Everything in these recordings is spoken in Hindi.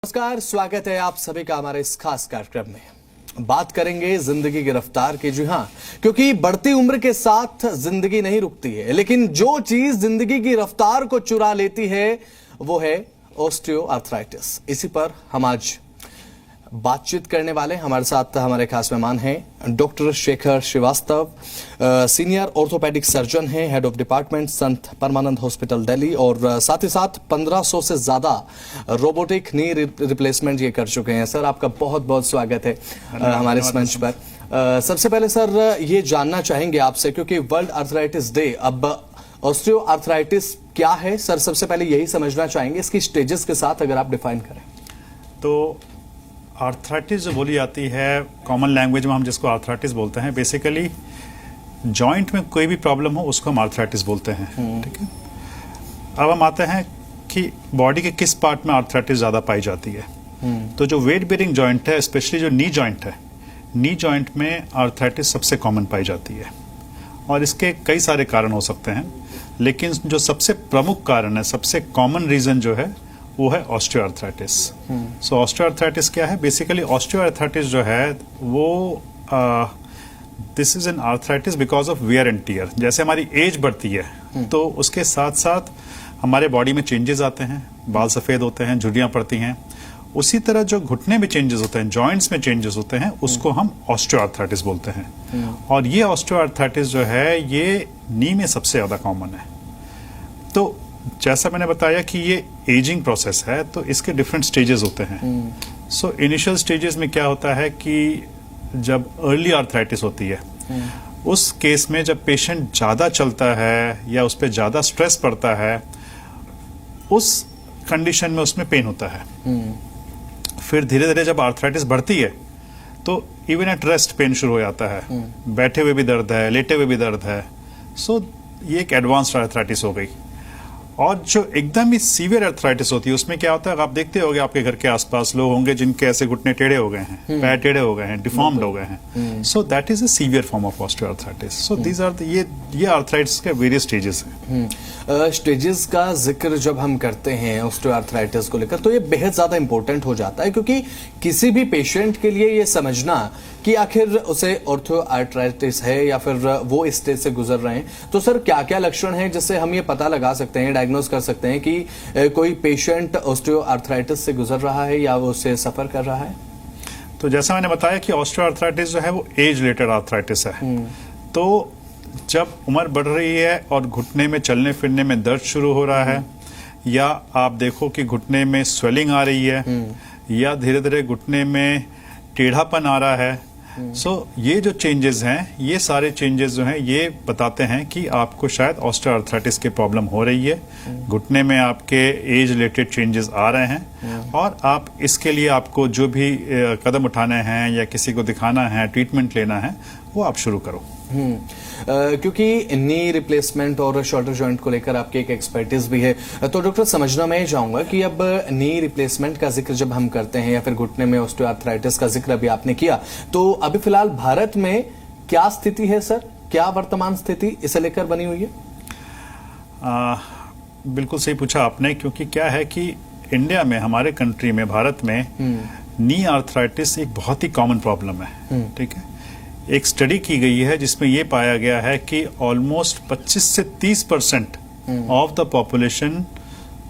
नमस्कार, स्वागत है आप सभी का हमारे इस खास कार्यक्रम में। बात करेंगे जिंदगी की रफ्तार की। जी हाँ, क्योंकि बढ़ती उम्र के साथ जिंदगी नहीं रुकती है, लेकिन जो चीज जिंदगी की रफ्तार को चुरा लेती है वो है ऑस्टियोआर्थराइटिस। इसी पर हम आज बातचीत करने वाले हमारे साथ हमारे खास मेहमान हैं doctor Shekhar Srivastava, senior orthopedic surgeon हैं, head of department Sant Parmanand hospital Delhi, और साथ ही साथ 1500 से ज्यादा रोबोटिक नी रिप्लेसमेंट ये कर चुके हैं। सर, आपका बहुत बहुत स्वागत है हमारे इस मंच पर। सबसे पहले सर ये जानना चाहेंगे आपसे, क्योंकि वर्ल्ड आर्थराइटिस डे, अब ऑस्टियोआर्थराइटिस क्या है सर, सबसे पहले यही समझना चाहेंगे, इसकी स्टेजेस के साथ अगर आप डिफाइन करें तो। आर्थराइटिस जो बोली जाती है कॉमन लैंग्वेज में, हम जिसको आर्थराइटिस बोलते हैं, बेसिकली जॉइंट में कोई भी प्रॉब्लम हो उसको हम आर्थराइटिस बोलते हैं। ठीक है, अब हम आते हैं कि बॉडी के किस पार्ट में आर्थराइटिस ज़्यादा पाई जाती है। तो जो वेट बेयरिंग जॉइंट है, स्पेशली जो नी जॉइंट है, नी जॉइंट में आर्थराइटिस सबसे कॉमन पाई जाती है, और इसके कई सारे कारण हो सकते हैं, लेकिन जो सबसे प्रमुख कारण है, सबसे कॉमन रीज़न जो है वो है ऑस्टियोआर्थराइटिस। सो ऑस्टियोआर्थराइटिस क्या है? बेसिकली ऑस्टियोआर्थराइटिस जो है वो this is an arthritis because of wear and tear. जैसे हमारी एज बढ़ती है तो उसके साथ साथ हमारे बॉडी में चेंजेस आते हैं, बाल सफेद होते हैं, झुर्रियां पड़ती हैं। उसी तरह जो घुटने में चेंजेस होते हैं, जॉइंट्स में चेंजेस होते हैं, उसको हम ऑस्टियोआर्थराइटिस बोलते हैं। और ये ऑस्टियोआर्थराइटिस जो है ये नी में सबसे ज्यादा कॉमन है। तो जैसा मैंने बताया कि ये एजिंग प्रोसेस है, तो इसके डिफरेंट स्टेजेस होते हैं। सो इनिशियल स्टेजेस में क्या होता है कि जब अर्ली आर्थराइटिस होती है, उस केस में जब पेशेंट ज्यादा चलता है या उस पर ज्यादा स्ट्रेस पड़ता है, उस कंडीशन में उसमें पेन होता है। फिर धीरे धीरे जब आर्थराइटिस बढ़ती है तो इवन एट रेस्ट पेन शुरू हो जाता है, बैठे हुए भी दर्द है, लेटे हुए भी दर्द है। सो ये एक एडवांस्ड आर्थराइटिस हो गई। और जो एकदम ही सीवियर आर्थराइटिस होती है उसमें क्या होता है, आप देखते होंगे आपके घर के आसपास लोग होंगे जिनके ऐसे घुटने टेढ़े हो गए हैं, पैर टेढ़े हो गए हैं, डिफॉर्म्ड हो गए हैं। So that is a severe form of osteoarthritis. So these are ये आर्थराइटिस के वेरियस स्टेजेस हैं। स्टेजेस का जिक्र जब हम करते हैं ऑस्टियोआर्थराइटिस को लेकर, तो ये बेहद ज्यादा इंपॉर्टेंट हो जाता है, क्योंकि किसी भी पेशेंट के लिए ये समझना कि आखिर उसे ऑर्थोआर्थराइटिस है या फिर वो स्टेज से गुजर रहे हैं, तो सर क्या क्या लक्षण हैं जिससे हम ये पता लगा सकते हैं, डायग्नोज कर सकते हैं कि कोई पेशेंट ऑस्टियोआर्थराइटिस से गुजर रहा है या वो उससे सफर कर रहा है? तो जैसा मैंने बताया कि ऑस्टियोआर्थराइटिस जो है वो एज रिलेटेड आर्थराइटिस है। तो जब उम्र बढ़ रही है और घुटने में चलने फिरने में दर्द शुरू हो रहा है, या आप देखो कि घुटने में स्वेलिंग आ रही है, या धीरे धीरे घुटने में टेढ़ापन आ रहा है, सो ये जो चेंजेस हैं, ये सारे चेंजेस जो हैं ये बताते हैं कि आपको शायद ऑस्टियोआर्थराइटिस की प्रॉब्लम हो रही है। घुटने में आपके एज रिलेटेड चेंजेस आ रहे हैं, और आप इसके लिए आपको जो भी कदम उठाने हैं या किसी को दिखाना है, ट्रीटमेंट लेना है, वो आप शुरू करो। क्योंकि नी रिप्लेसमेंट और शोल्डर जॉइंट को लेकर आपकी एक एक्सपर्टीज भी है, तो डॉक्टर समझना मैं चाहूंगा कि अब नी रिप्लेसमेंट का जिक्र जब हम करते हैं या फिर घुटने में ऑस्टियोआर्थराइटिस का जिक्र अभी आपने किया, तो अभी फिलहाल भारत में क्या स्थिति है सर, क्या वर्तमान स्थिति इसे लेकर बनी हुई है? बिल्कुल सही पूछा आपने, क्योंकि क्या है कि इंडिया में, हमारे कंट्री में, भारत में नी आर्थराइटिस एक बहुत ही कॉमन प्रॉब्लम है। ठीक है, एक स्टडी की गई है जिसमें यह पाया गया है कि ऑलमोस्ट 25 से 30% of the population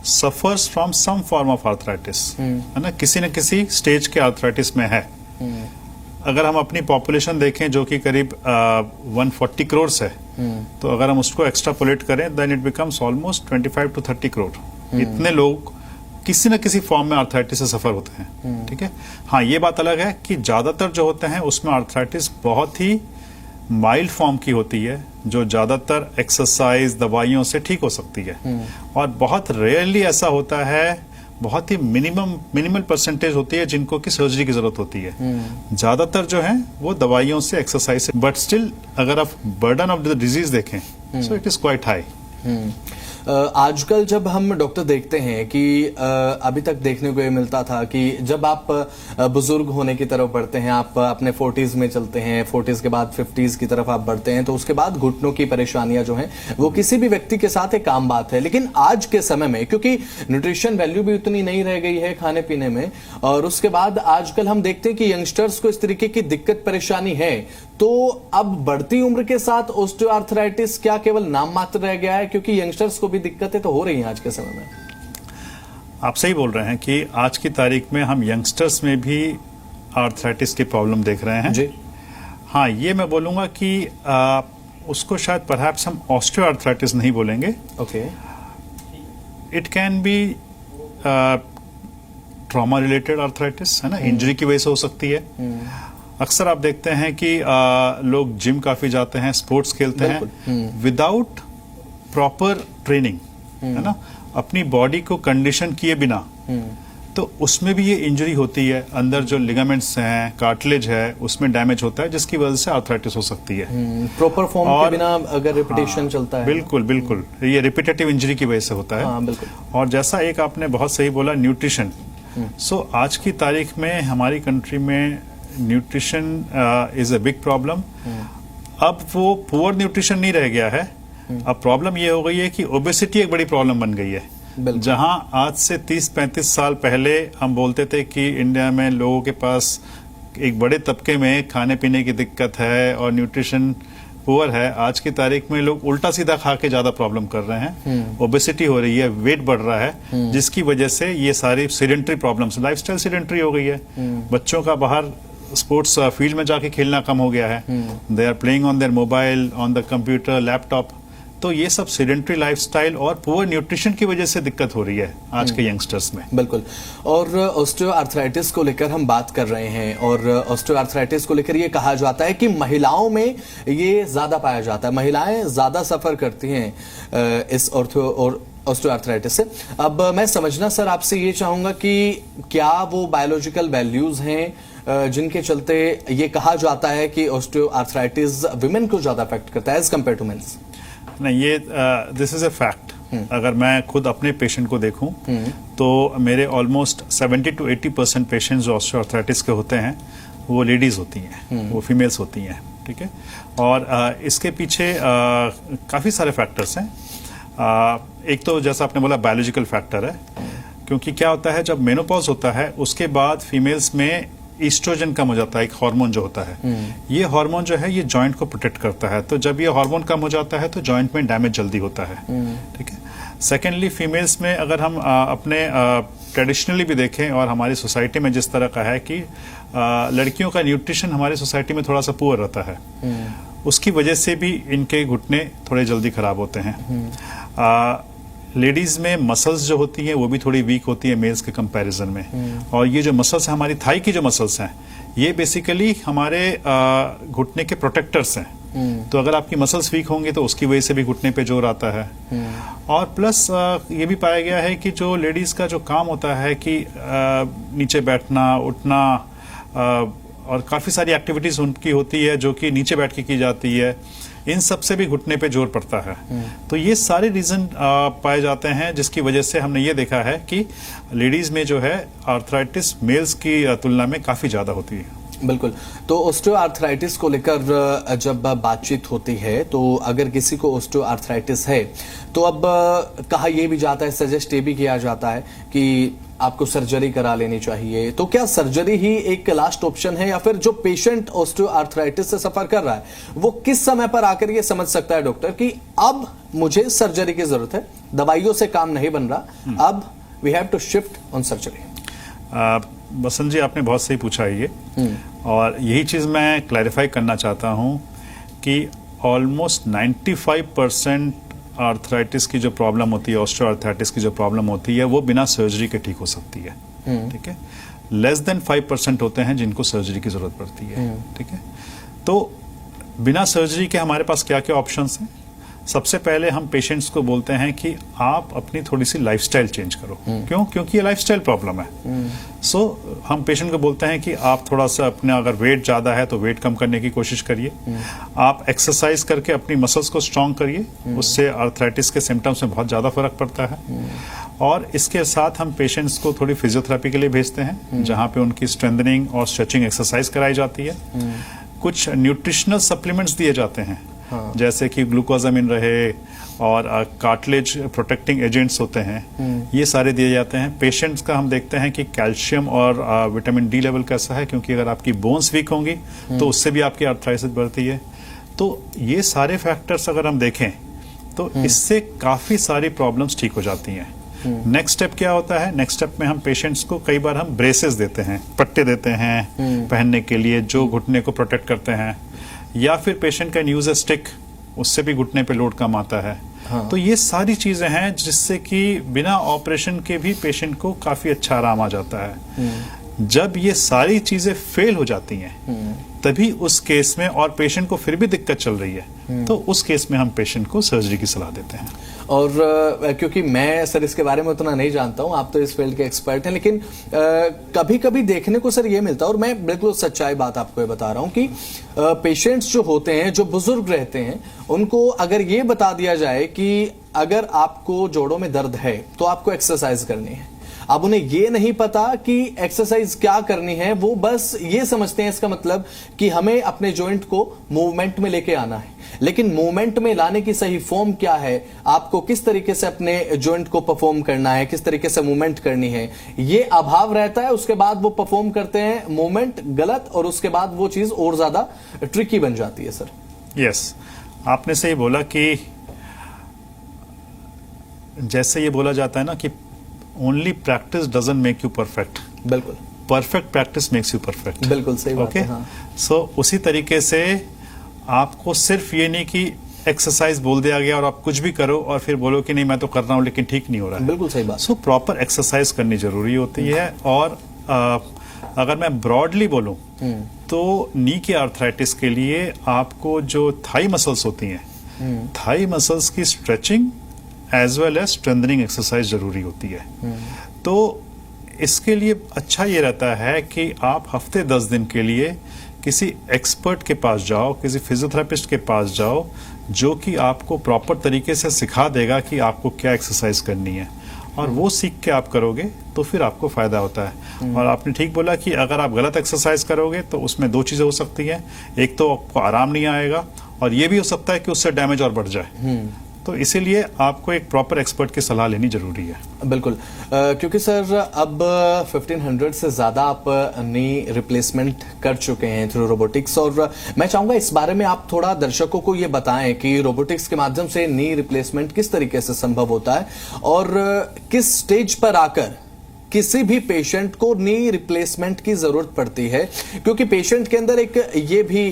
suffers from some form of arthritis, है ना, किसी न किसी स्टेज के आर्थराइटिस में है। अगर हम अपनी पॉपुलेशन देखें जो कि करीब 140 करोड़ है, तो अगर हम उसको एक्स्ट्रापोलेट करें then it becomes almost 25 to 30 crore. इतने लोग किसी न किसी फॉर्म में आर्थराइटिस से सफर होते हैं। ठीक है, हाँ, ये बात अलग है कि ज्यादातर जो होते हैं उसमें आर्थराइटिस बहुत ही माइल्ड फॉर्म की होती है, जो ज्यादातर एक्सरसाइज, दवाइयों से ठीक हो सकती है, और बहुत रेयरली ऐसा होता है, बहुत ही मिनिमल परसेंटेज होती है जिनको की सर्जरी की जरूरत होती है। ज्यादातर जो है वो दवाइयों से, एक्सरसाइज से, बट स्टिल अगर आप बर्डन ऑफ द डिजीज देखें, so it is quite high. आजकल जब हम डॉक्टर देखते हैं कि अभी तक देखने को ये मिलता था कि जब आप बुजुर्ग होने की तरफ बढ़ते हैं, आप अपने 40s में चलते हैं, 40s के बाद 50s की तरफ आप बढ़ते हैं, तो उसके बाद घुटनों की परेशानियां जो हैं वो किसी भी व्यक्ति के साथ एक आम बात है। लेकिन आज के समय में क्योंकि न्यूट्रिशन वैल्यू भी उतनी नहीं रह गई है खाने पीने में, और उसके बाद आजकल हम देखते हैं कि यंगस्टर्स को इस तरीके की दिक्कत परेशानी है, तो अब बढ़ती उम्र के साथ ऑस्टियोआर्थराइटिस क्या केवल नाम मात्र रह गया है? क्योंकि यंगस्टर्स को भी दिक्कतें तो हो रही हैं आज के समय में। आप सही बोल रहे हैं कि आज की तारीख में हम यंगस्टर्स में भी आर्थराइटिस की प्रॉब्लम देख रहे हैं जी। हाँ, ये मैं बोलूंगा कि उसको शायद परहैप्स हम ऑस्टियोआर्थराइटिस नहीं बोलेंगे। Okay. It can be trauma related arthritis, है ना, इंजरी की वजह से हो सकती है। अक्सर आप देखते हैं कि लोग जिम काफी जाते हैं, स्पोर्ट्स खेलते हैं विदाउट प्रॉपर ट्रेनिंग, है ना, अपनी बॉडी को कंडीशन किए बिना, तो उसमें भी ये इंजरी होती है। अंदर जो लिगामेंट्स हैं, कार्टिलेज है, उसमें डैमेज होता है, जिसकी वजह से आर्थराइटिस हो सकती है। प्रॉपर फॉर्म के बिना अगर रिपीटेशन चलता है। बिल्कुल बिल्कुल, ये रिपीटेटिव इंजरी की वजह से होता है। हाँ, बिल्कुल। और जैसा एक आपने बहुत सही बोला, न्यूट्रिशन। सो आज की तारीख में हमारी कंट्री में nutrition is a big problem. अब वो पुअर न्यूट्रिशन नहीं रह गया है, अब प्रॉब्लम ये हो गई है कि ओबेसिटी एक बड़ी प्रॉब्लम बन गई है। जहां आज से 30-35 साल पहले हम बोलते थे कि इंडिया में लोगों के पास एक बड़े तबके में खाने पीने की दिक्कत है और न्यूट्रिशन पुअर है, आज की तारीख में लोग उल्टा सीधा खा के ज्यादा प्रॉब्लम कर रहे हैं। ओबेसिटी हो रही है, वेट बढ़ रहा है, जिसकी वजह से ये सारी सीडेंट्री प्रॉब्लम्स, लाइफस्टाइल सीडेंट्री हो गई है। बच्चों का बाहर स्पोर्ट्स फील्ड में जाके खेलना कम हो गया है। They are playing on their mobile, on the computer, laptop. तो ये सब सीडेंट्री लाइफस्टाइल और पुअर न्यूट्रिशन की वजह से दिक्कत हो रही है आज के यंगस्टर्स में। बिल्कुल। और ऑस्टियोआर्थराइटिस को लेकर हम बात कर रहे हैं, और ऑस्टियोआर्थराइटिस को लेकर ये कहा जाता है कि महिलाओं में ये ज्यादा पाया जाता है, महिलाएं ज्यादा सफर करती हैं इस ऑस्टियोआर्थराइटिस से। अब मैं समझना सर आपसे ये चाहूंगा कि क्या वो बायोलॉजिकल वैल्यूज हैं जिनके चलते ये कहा जाता है कि ऑस्टियोआर्थराइटिस विमेन को ज्यादा अफेक्ट करता है एज कंपेयर टू मेंस? नहीं, ये दिस इज अ फैक्ट। अगर मैं खुद अपने पेशेंट को देखूं तो मेरे ऑलमोस्ट 70 to 80% पेशेंट्स जो ऑस्टियोआर्थराइटिस के होते हैं वो लेडीज होती हैं, वो फीमेल्स होती हैं। ठीक है। और इसके पीछे काफी सारे फैक्टर्स हैं। एक तो जैसा आपने बोला बायोलॉजिकल फैक्टर है, क्योंकि क्या होता है जब मेनोपॉज होता है उसके बाद फीमेल्स में ईस्ट्रोजन कम हो जाता है, एक हार्मोन जो होता है। ये हार्मोन जो है ये जॉइंट को प्रोटेक्ट करता है, तो जब ये हार्मोन कम हो जाता है तो जॉइंट में डैमेज जल्दी होता है। ठीक है। सेकेंडली, फीमेल्स में अगर हम अपने ट्रेडिशनली भी देखें और हमारी सोसाइटी में जिस तरह का है कि लड़कियों का न्यूट्रिशन हमारी सोसाइटी में थोड़ा सा पुअर रहता है, उसकी वजह से भी इनके घुटने थोड़े जल्दी खराब होते हैं। लेडीज में मसल्स जो होती हैं वो भी थोड़ी वीक होती है मेल्स के कंपैरिजन में। और ये जो मसल्स हैं, हमारी थाई की जो मसल्स हैं, ये बेसिकली हमारे घुटने के प्रोटेक्टर्स हैं। तो अगर आपकी मसल्स वीक होंगे तो उसकी वजह से भी घुटने पे जोर आता है। और प्लस ये भी पाया गया है कि जो लेडीज का जो काम होता है कि नीचे बैठना, उठना, और काफी सारी एक्टिविटीज उनकी होती है जो कि नीचे बैठ के की जाती है, इन सब से भी घुटने पे जोर पड़ता है। तो ये सारे रीजन पाए जाते हैं जिसकी वजह से हमने ये देखा है कि लेडीज में जो है आर्थराइटिस मेल्स की तुलना में काफी ज्यादा होती है। बिल्कुल। तो ऑस्टियोआर्थराइटिस को लेकर जब बातचीत होती है तो अगर किसी को ऑस्टियोआर्थराइटिस है तो अब कहा यह भी जाता है, सजेस्ट ये भी किया जाता है कि आपको सर्जरी करा लेनी चाहिए। तो क्या सर्जरी ही एक लास्ट ऑप्शन है, या फिर जो पेशेंट ऑस्टियोआर्थराइटिस से सफर कर रहा है वो किस समय पर आकर ये समझ सकता है डॉक्टर कि अब मुझे सर्जरी की जरूरत है, दवाइयों से काम नहीं बन रहा, अब we have to shift on surgery? Basant ji, आपने बहुत सही पूछा है ये, और यही चीज मैं क्लैरिफाई करना चाहता हूं कि ऑलमोस्ट 95% आर्थराइटिस की जो प्रॉब्लम होती है, ऑस्टियोआर्थराइटिस की जो प्रॉब्लम होती है, वो बिना सर्जरी के ठीक हो सकती है। ठीक है। लेस देन 5% होते हैं जिनको सर्जरी की जरूरत पड़ती है। ठीक है। तो बिना सर्जरी के हमारे पास क्या क्या ऑप्शंस हैं? सबसे पहले हम पेशेंट्स को बोलते हैं कि आप अपनी थोड़ी सी लाइफस्टाइल चेंज करो। क्यों? क्योंकि ये लाइफस्टाइल प्रॉब्लम है। सो हम पेशेंट को बोलते हैं कि आप थोड़ा सा अपने, अगर वेट ज्यादा है तो वेट कम करने की कोशिश करिए। आप एक्सरसाइज करके अपनी मसल्स को स्ट्रांग करिए, उससे आर्थराइटिस के सिम्टम्स में बहुत ज्यादा फर्क पड़ता है। और इसके साथ हम पेशेंट्स को थोड़ी फिजियोथेरेपी के लिए भेजते हैं, जहां पे उनकी स्ट्रेंथनिंग और स्ट्रेचिंग एक्सरसाइज कराई जाती है। कुछ न्यूट्रिशनल सप्लीमेंट्स दिए जाते हैं, जैसे कि ग्लूकोजामिन रहे और कार्टिलेज प्रोटेक्टिंग एजेंट्स होते हैं, ये सारे दिए जाते हैं। पेशेंट्स का हम देखते हैं कि कैल्शियम और विटामिन डी लेवल कैसा है, क्योंकि अगर आपकी बोन्स वीक होंगी तो उससे भी आपकी आर्थराइटिस बढ़ती है। तो ये सारे फैक्टर्स अगर हम देखें तो इससे काफी सारी प्रॉब्लम्स ठीक हो जाती हैं। नेक्स्ट स्टेप क्या होता है? नेक्स्ट स्टेप में हम पेशेंट्स को कई बार हम ब्रेसेस देते हैं, पट्टे देते हैं पहनने के लिए, जो घुटने को प्रोटेक्ट करते हैं, या फिर patient can use a stick, उससे भी घुटने पे लोड कम आता है। तो ये सारी चीजें हैं जिससे कि बिना ऑपरेशन के भी पेशेंट को काफी अच्छा आराम आ जाता है। जब ये सारी चीजें फेल हो जाती हैं तभी उस केस में, और पेशेंट को फिर भी दिक्कत चल रही है, तो उस केस में हम पेशेंट को सर्जरी की सलाह देते हैं। और क्योंकि मैं सर इसके बारे में उतना नहीं जानता हूं, आप तो इस फील्ड के एक्सपर्ट हैं, लेकिन कभी कभी देखने को सर ये मिलता है, और मैं बिल्कुल सच्चाई बात आपको ये बता रहा हूं कि पेशेंट्स जो होते हैं, जो बुजुर्ग रहते हैं, उनको अगर ये बता दिया जाए कि अगर आपको जोड़ों में दर्द है तो आपको एक्सरसाइज करनी है, अब उन्हें ये नहीं पता कि एक्सरसाइज क्या करनी है, वो बस ये समझते हैं इसका मतलब कि हमें अपने जॉइंट को मूवमेंट में लेके आना है। लेकिन मूवमेंट में लाने की सही फॉर्म क्या है, आपको किस तरीके से अपने जॉइंट को परफॉर्म करना है, किस तरीके से मूवमेंट करनी है, ये अभाव रहता है। उसके बाद वो परफॉर्म करते हैं मूवमेंट गलत, और उसके बाद वो चीज और ज्यादा ट्रिकी बन जाती है सर। यस, आपने सही बोला कि जैसे ये बोला जाता है ना कि only practice doesn't make you perfect, बिल्कुल, perfect practice makes you perfect. बिल्कुल सही बात है। हाँ। सो उसी तरीके से आपको सिर्फ ये नहीं कि एक्सरसाइज बोल दिया गया और आप कुछ भी करो और फिर बोलो कि नहीं मैं तो कर रहा हूं लेकिन ठीक नहीं हो रहा है। बिल्कुल सही बात। सो प्रॉपर एक्सरसाइज करनी जरूरी होती है। और अगर मैं ब्रॉडली बोलूं तो नी के आर्थराइटिस के लिए आपको जो थाई मसल्स होती हैं, थाई मसल्स की stretching as well as strengthening exercise जरूरी होती है। तो इसके लिए अच्छा ये रहता है कि आप हफ्ते 10 दिन के लिए किसी एक्सपर्ट के पास जाओ, किसी फिजियोथेरेपिस्ट के पास जाओ, जो कि आपको प्रॉपर तरीके से सिखा देगा कि आपको क्या एक्सरसाइज करनी है, और वो सीख के आप करोगे तो फिर आपको फायदा होता है। और आपने ठीक बोला कि अगर आप गलत एक्सरसाइज करोगे तो उसमें 2 चीजें हो सकती हैं, एक तो आपको आराम नहीं आएगा, और ये भी हो सकता है कि उससे डैमेज और बढ़ जाए। तो इसीलिए आपको एक प्रॉपर एक्सपर्ट की सलाह लेनी जरूरी है। बिल्कुल, क्योंकि सर अब 1500 से ज्यादा आप नी रिप्लेसमेंट कर चुके हैं थ्रू रोबोटिक्स, और मैं चाहूंगा इस बारे में आप थोड़ा दर्शकों को ये बताएं कि रोबोटिक्स के माध्यम से नी रिप्लेसमेंट किस तरीके से संभव होता है, और किस स्टेज पर आकर किसी भी पेशेंट को नी रिप्लेसमेंट की जरूरत पड़ती है। क्योंकि पेशेंट के अंदर एक ये भी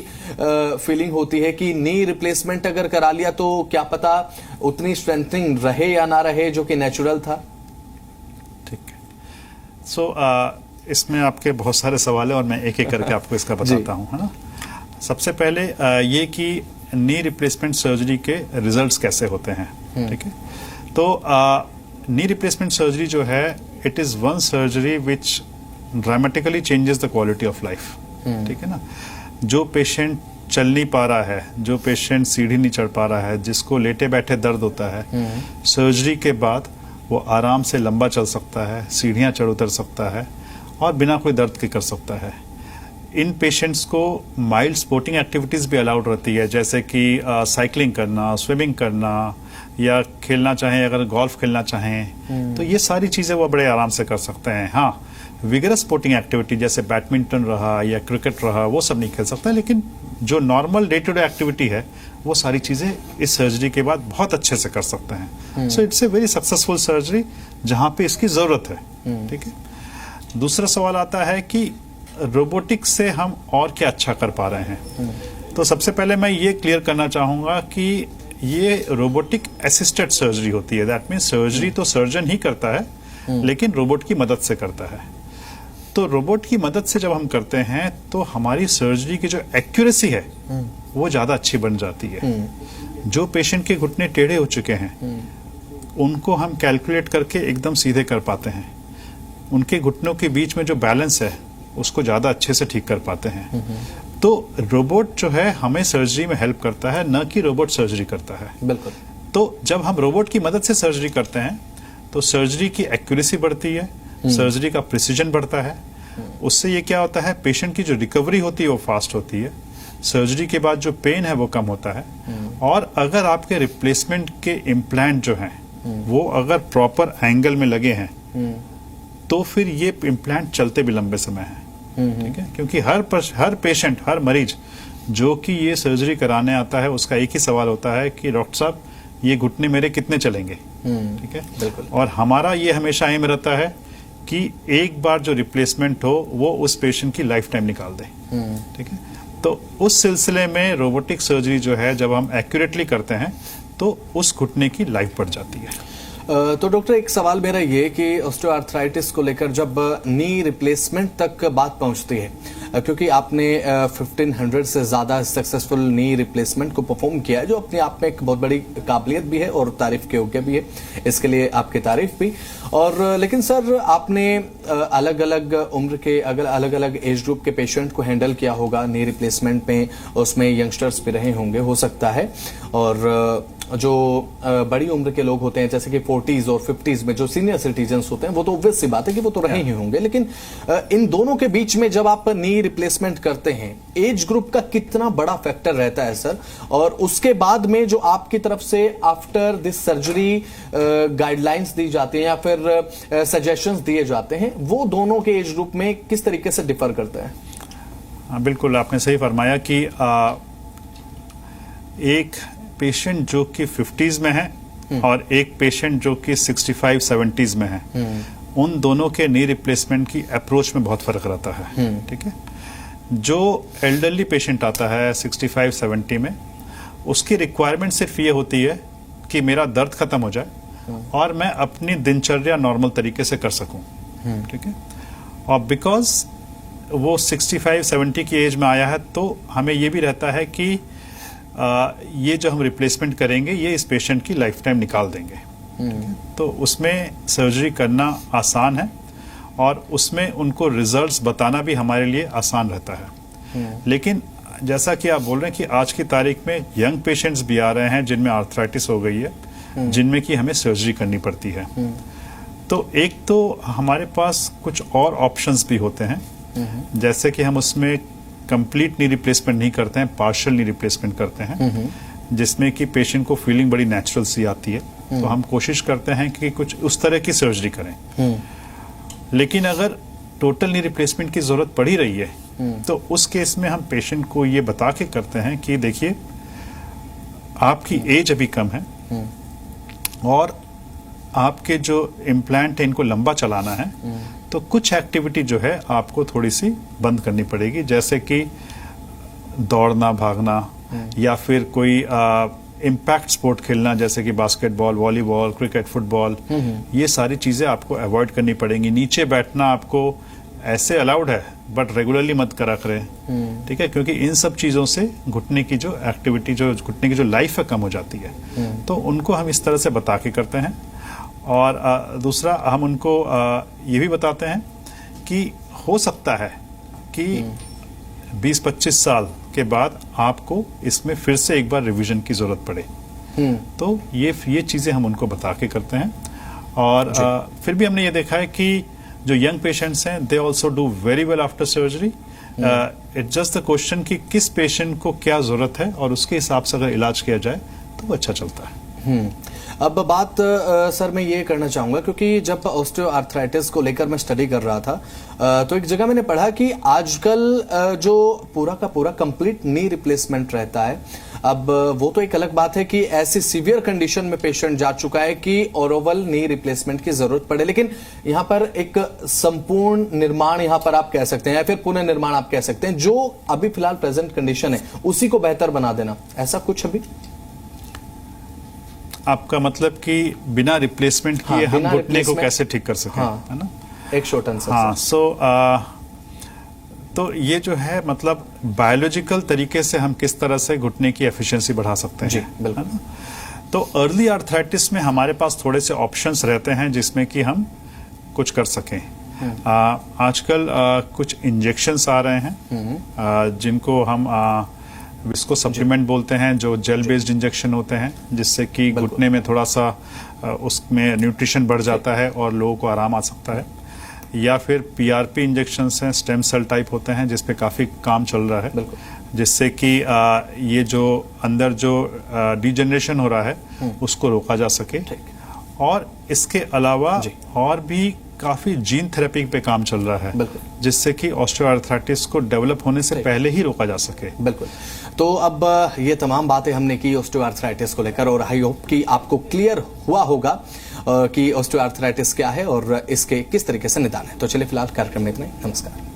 फीलिंग होती है कि नी रिप्लेसमेंट अगर करा लिया तो क्या पता उतनी स्ट्रेंथनिंग रहे या ना रहे जो कि नेचुरल था। ठीक है। सो इसमें आपके बहुत सारे सवाल है और मैं एक एक करके आपको इसका बताता हूं, है ना। सबसे पहले ये कि नी रिप्लेसमेंट सर्जरी के रिजल्ट्स कैसे होते हैं, ठीक है। तो नी रिप्लेसमेंट सर्जरी जो है, it is one surgery which dramatically changes the quality of life, ठीक है ना। जो पेशेंट चल नहीं पा रहा है, जो पेशेंट सीढ़ी नहीं चढ़ पा रहा है, जिसको लेटे बैठे दर्द होता है, सर्जरी के बाद वो आराम से लंबा चल सकता है, सीढ़ियां चढ़ उतर सकता है और बिना कोई दर्द के कर सकता है। इन पेशेंट्स को माइल्ड स्पोर्टिंग एक्टिविटीज भी अलाउड रहती है, जैसे कि साइकिलिंग करना, स्विमिंग करना, या खेलना चाहें, अगर गोल्फ खेलना चाहें तो ये सारी चीजें वो बड़े आराम से कर सकते हैं। हाँ, विगरस स्पोर्टिंग एक्टिविटी जैसे बैडमिंटन रहा या क्रिकेट रहा, वो सब नहीं खेल सकता, लेकिन जो normal day to day activity है वो सारी चीजें इस सर्जरी के बाद बहुत अच्छे से कर सकते हैं। So it's a very successful surgery जहां पे इसकी जरूरत है, ठीक है। दूसरा सवाल आता है कि रोबोटिक्स से हम और क्या अच्छा कर पा रहे हैं। तो सबसे पहले मैं ये क्लियर करना चाहूंगा कि ये रोबोटिक असिस्टेड सर्जरी होती है। दैट मीन्स सर्जरी तो सर्जन ही करता है लेकिन रोबोट की मदद से करता है। तो रोबोट की मदद से जब हम करते हैं तो हमारी सर्जरी की जो एक्यूरेसी है वो ज्यादा अच्छी बन जाती है। जो पेशेंट के घुटने टेढ़े हो चुके हैं उनको हम कैलकुलेट करके एकदम सीधे कर पाते हैं। उनके घुटनों के बीच में जो बैलेंस है उसको ज्यादा अच्छे से ठीक कर पाते हैं। तो रोबोट जो है हमें सर्जरी में हेल्प करता है, न कि रोबोट सर्जरी करता है। बिल्कुल। तो जब हम रोबोट की मदद से सर्जरी करते हैं तो सर्जरी की एक्यूरेसी बढ़ती है, सर्जरी का प्रिसीजन बढ़ता है। उससे ये क्या होता है, पेशेंट की जो रिकवरी होती है वो फास्ट होती है, सर्जरी के बाद जो पेन है वो कम होता है। और अगर आपके रिप्लेसमेंट के इम्प्लांट जो हैं वो अगर प्रॉपर एंगल में लगे हैं तो फिर ये इम्प्लांट चलते भी लंबे समय हैं। ठीक है, क्योंकि हर पेशेंट, हर मरीज जो कि ये सर्जरी कराने आता है उसका एक ही सवाल होता है कि डॉक्टर साहब ये घुटने मेरे कितने चलेंगे। ठीक है, बिल्कुल। और हमारा ये हमेशा एम रहता है कि एक बार जो रिप्लेसमेंट हो वो उस पेशेंट की लाइफ टाइम निकाल दे। ठीक है, तो उस सिलसिले में रोबोटिक सर्जरी जो है जब हम एक्यूरेटली करते हैं तो उस घुटने की लाइफ बढ़ जाती है। तो डॉक्टर एक सवाल मेरा ये कि ऑस्टियोआर्थराइटिस को लेकर जब नी रिप्लेसमेंट तक बात पहुंचती है, क्योंकि आपने 1500 से ज़्यादा सक्सेसफुल नी रिप्लेसमेंट को परफॉर्म किया है, जो अपने आप में एक बहुत बड़ी काबिलियत भी है और तारीफ के योग्य भी है, इसके लिए आपकी तारीफ भी। और लेकिन सर आपने अलग अलग उम्र के अलग अलग एज ग्रुप के पेशेंट को हैंडल किया होगा नी रिप्लेसमेंट में, उसमें यंगस्टर्स भी रहे होंगे हो सकता है, और जो बड़ी उम्र के लोग होते हैं जैसे कि 40s और 50s में जो सीनियर सिटीजन्स होते हैं वो तो ऑब्वियस सी बात है कि वो तो रहे ही होंगे। लेकिन इन दोनों के बीच में जब आप नी रिप्लेसमेंट करते हैं, एज ग्रुप का कितना बड़ा फैक्टर रहता है सर? और उसके बाद में जो आपकी तरफ से आफ्टर दिस सर्जरी गाइडलाइंस दी जाती हैं या फिर सजेशंस दिए जाते हैं, वो दोनों के एज ग्रुप में किस तरीके से डिफर करते हैं? हाँ, बिल्कुल आपने सही फरमाया कि एक पेशेंट जो कि 50s में है और एक पेशेंट जो कि 65-70s में है, उन दोनों के नी रिप्लेसमेंट की अप्रोच में बहुत फर्क रहता है। ठीक है, जो एल्डरली पेशेंट आता है 65-70 में, उसकी रिक्वायरमेंट सिर्फ ये होती है कि मेरा दर्द खत्म हो जाए और मैं अपनी दिनचर्या नॉर्मल तरीके से कर सकूं। ठीक है, और बिकॉज वो 65-70 की एज में आया है तो हमें ये भी रहता है कि ये जो हम रिप्लेसमेंट करेंगे ये इस पेशेंट की लाइफ टाइम निकाल देंगे। तो उसमें सर्जरी करना आसान है और उसमें उनको रिजल्ट्स बताना भी हमारे लिए आसान रहता है। लेकिन जैसा कि आप बोल रहे हैं कि आज की तारीख में यंग पेशेंट्स भी आ रहे हैं जिनमें आर्थराइटिस हो गई है, जिनमें कि हमें सर्जरी करनी पड़ती है। तो एक तो हमारे पास कुछ और ऑप्शंस भी होते हैं, जैसे कि हम उसमें कंप्लीट नी रिप्लेसमेंट नहीं करते हैं, पार्शियल नी रिप्लेसमेंट करते हैं, जिसमें कि पेशेंट को फीलिंग बड़ी नेचुरल सी आती है। तो हम कोशिश करते हैं कि कुछ उस तरह की सर्जरी करें। लेकिन अगर टोटल नी रिप्लेसमेंट की जरूरत पड़ ही रही है तो उस केस में हम पेशेंट को ये बता के करते हैं कि देखिए आपकी एज अभी कम है और आपके जो इम्प्लांट है इनको लंबा चलाना है, तो कुछ एक्टिविटी जो है आपको थोड़ी सी बंद करनी पड़ेगी, जैसे कि दौड़ना, भागना या फिर कोई इम्पैक्ट स्पोर्ट खेलना जैसे कि बास्केटबॉल, वॉलीबॉल, क्रिकेट, फुटबॉल, ये सारी चीजें आपको अवॉइड करनी पड़ेंगी। नीचे बैठना आपको ऐसे अलाउड है बट रेगुलरली मत करा करें। ठीक है, क्योंकि इन सब चीजों से घुटने की जो एक्टिविटी, जो घुटने की जो लाइफ है कम हो जाती है। तो उनको हम इस तरह से बता के करते हैं। और दूसरा हम उनको ये भी बताते हैं कि हो सकता है कि 20-25 साल के बाद आपको इसमें फिर से एक बार रिवीजन की जरूरत पड़े। तो ये चीजें हम उनको बता के करते हैं। और फिर भी हमने ये देखा है कि जो यंग पेशेंट्स हैं they also do very well after surgery. It's just the question कि किस पेशेंट को क्या जरूरत है और उसके हिसाब से अगर इलाज किया जाए तो वो अच्छा चलता है। अब बात सर मैं ये करना चाहूंगा, क्योंकि जब ऑस्टियोआर्थराइटिस को लेकर मैं स्टडी कर रहा था तो एक जगह मैंने पढ़ा कि आजकल जो पूरा का पूरा कंप्लीट नी रिप्लेसमेंट रहता है। अब वो तो एक अलग बात है कि ऐसी सीवियर कंडीशन में पेशेंट जा चुका है कि ओवरऑल नी रिप्लेसमेंट की जरूरत पड़े, लेकिन यहाँ पर एक संपूर्ण निर्माण यहाँ पर आप कह सकते हैं या फिर पुनर्निर्माण आप कह सकते हैं, जो अभी फिलहाल प्रेजेंट कंडीशन है उसी को बेहतर बना देना, ऐसा कुछ अभी आपका मतलब कि बिना रिप्लेसमेंट किए हम घुटने को कैसे ठीक कर सकें? हाँ, है ना, एक शॉर्ट आंसर। हाँ, सो तो ये जो है मतलब बायोलॉजिकल तरीके से हम किस तरह से घुटने की एफिशिएंसी बढ़ा सकते हैं। जी, बिल्कुल। है ना? तो अर्ली आर्थराइटिस में हमारे पास थोड़े से ऑप्शंस रहते हैं जिसमें कि हम कुछ कर सकें। आजकल कुछ इंजेक्शंस आ रहे हैं जिनको हम इसको सप्लीमेंट बोलते हैं, जो जेल बेस्ड इंजेक्शन होते हैं, जिससे कि घुटने में थोड़ा सा उसमें न्यूट्रिशन बढ़ जाता है और लोगों को आराम आ सकता है। या फिर पीआरपी इंजेक्शंस हैं, स्टेम सेल टाइप होते हैं, जिस पे काफी काम चल रहा है, जिससे कि ये जो अंदर जो डिजेनरेशन हो रहा है उसको रोका जा सके। और इसके अलावा और भी काफी जीन थेरेपी पे काम चल रहा है, जिससे कि ऑस्टियोआर्थराइटिस को डेवलप होने से पहले ही रोका जा सके। बिल्कुल। तो अब ये तमाम बातें हमने की ऑस्टियोआर्थराइटिस को लेकर, और आई होप कि आपको क्लियर हुआ होगा कि ऑस्टियोआर्थराइटिस क्या है और इसके किस तरीके से निदान है। तो चलिए फिलहाल कार्यक्रम में इतना ही। नमस्कार।